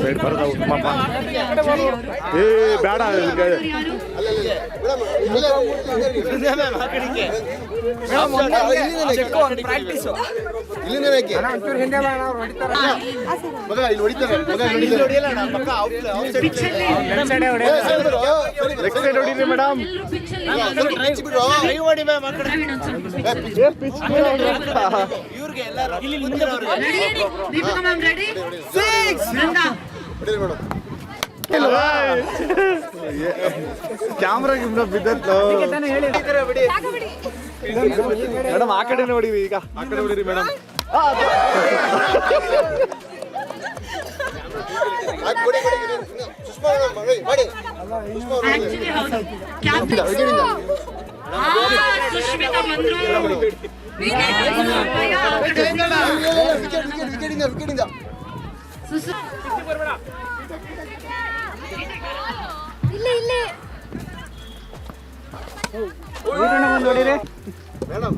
Side ಬರೋದ ಉತ್ತಮಪ್ಪ. ಏ ಬೇಡ ಮೇಡಮ್. Camera ಬಿದ್ದತ್ತು madam. ಆ ಕಡೆ ನೋಡಿವಿ, ಈಗ ಆ ಕಡೆ ಹೊಡಿರಿ ಮೇಡಮ್. ಮೇಡಮ್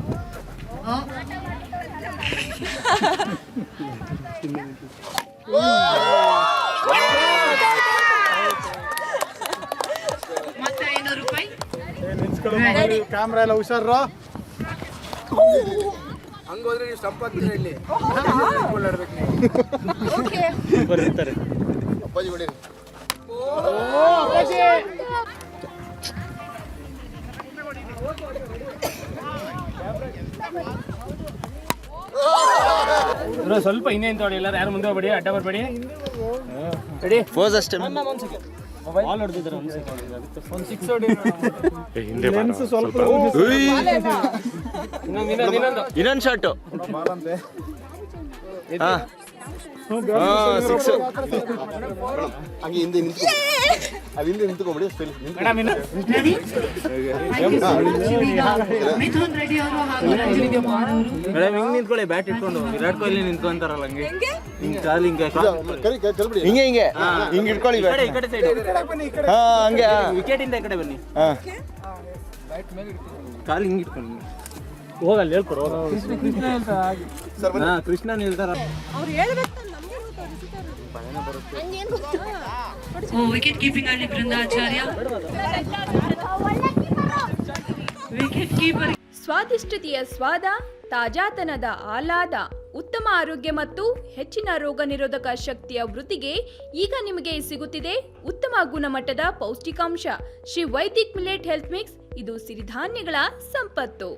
ಮತ್ತೆ 500 ರೂಪಾಯಿ ಕ್ಯಾಮ್ರಾ ಎಲ್ಲ ಹುಷಾರು. ಹಂಗೋದ್ರೆ ನೀವು ಸ್ಟಂಪ್ ಹಾಕ್ತೀರ ಇಲ್ಲಿ ಬರ್ತಾರೆ ಅಪ್ಪಾಜಿ ಹೊಡೀರಿ. ಸ್ವಲ್ಪ ಹಿಂದೆ ನಿಂತೋಡಿ, ಎಲ್ಲರೂ ಯಾರು ಮುಂದೆ ಹೋಗ್ಬೇಡಿ, ಅಡ್ಡ ಬರ್ಬೇಡಿ. ರೆಡಿ ಫೋಸ್ ಅಷ್ಟೇ. ಬಾಲ್ ಹೊಡೆದಿದ್ದಾರೆ ಒಂದು ಸಿಕ್ಸ್ ಹೊಡಿ. ಹಿಂದೆ ಸ್ವಲ್ಪ ಇನ್ನೊಂದು ಶಾಟು. ಸಿಕ್ಸ್ ಹಂಗೆ ಹಿಂದೆ ನಿಂತ್ಕೊ, ಅದು ಹಿಂದೆ ನಿಂತ್ಕೊಂಬಿಡಿ. ಮೇಡಮ್ ಹಿಂಗೆ ನಿಂತ್ಕೊಳ್ಳಿ, ಬ್ಯಾಟ್ ಇಟ್ಕೊಂಡು. ವಿರಾಟ್ ಕೊಹ್ಲಿ ನಿಂತ್ಕೊಂತಾರಲ್ಲ ಹಂಗೆ, ಹಿಂಗೆ ಕಾಲು ಹಿಂಗೆ ಹಿಂಗೆ ಹಿಂಗೆ ಹಿಂಗೆ ಇಟ್ಕೊಳ್ಳಿ. ಈ ಕಡೆ ಸೈಡ್ ಹಂಗೆ ವಿಕೆಟ್ ಇಂದ ಈ ಕಡೆ ಬನ್ನಿ. ಕಾಲು ಹಿಂಗೆ ಇಟ್ಕೊಂಡು ಹೋಗಲ್ಲ, ಹೇಳ್ಕೊಡು. ಕೃಷ್ಣ ನಿಲ್ತಾರ. ವಿಕೆಟ್ ಕೀಪಿಂಗ್ ಅಲ್ಲಿ ಬೃಂದಾಚಾರ್ಯ. Wicket keeper. ಸ್ವಾದಿಷ್ಟತೆಯ ಸ್ವಾದ, ತಾಜಾತನದ ಆಹ್ಲಾದ, ಉತ್ತಮ ಆರೋಗ್ಯ ಮತ್ತು ಹೆಚ್ಚಿನ ರೋಗ ನಿರೋಧಕ ಶಕ್ತಿಯ ವೃದ್ಧಿಗೆ ಈಗ ನಿಮಗೆ ಸಿಗುತ್ತಿದೆ ಉತ್ತಮ ಗುಣಮಟ್ಟದ ಪೌಷ್ಟಿಕಾಂಶ. Shri Vaidik millet health mix. ಇದು ಸಿರಿಧಾನ್ಯಗಳ ಸಂಪತ್ತು.